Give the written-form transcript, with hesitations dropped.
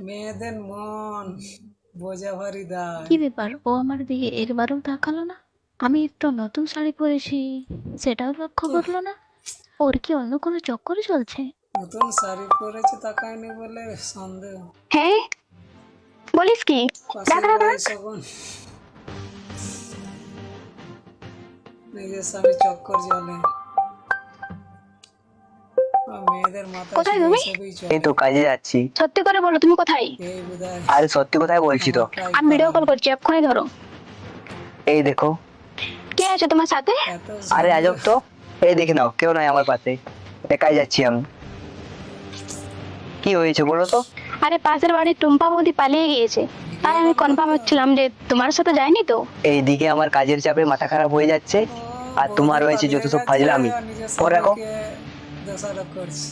মেয়েদের মন বোঝা ভারী দায়। কি ব্যাপার, ও আমার দিকে একবারও তাকালো না। আমি একটু নতুন শাড়ি পরেছি, সেটাও লক্ষ্য করলো না। ওর কি অন্য কোনো চক্করে চলছে? নতুন শাড়ি পরেছে তাকায়নি বলে সন্দেহ। হ্যাঁ, বলিস কি? পাশের ডাক ডাক বাড়ি ডাক। শগুন নিজের স্বামী চক্কর চলে, আর মেয়েদের মাথায় কোথায় শুধু তুমি? এসবই এই চলে। তো কাজে যাচ্ছি। সত্যি করে বলো, তুমি কোথায়? এই বোধহয় আরে সত্যি কথাই বলছি তো। আমারটাই আমি ভিডিও কল খারাপ। করছি, এক্ষুনি ধরো। এই দেখো। কে আছে তোমার সাথে? এত আরে আজব ঝামেলা। তো। এই দেখে নাও, কেউ নাই আমার পাশে। একাই যাচ্ছি আমি। কি হয়েছে বলো তো? আরে পাশের বাড়ির টুম্পা বৌদি পালিয়ে গিয়েছে, তাই আমি কনফার্ম হচ্ছিলাম যে তোমার সাথে যায়নি তো। এইদিকে আমার কাজের চাপে মাথা খারাপ হয়ে যাচ্ছে, ও, আর তোমার বৌদি রয়েছে পালিয়ে যত সব গেছে ফাজলামি। আর নিজের পরে রাখো। স্বামীকে দোষারোপ করছে।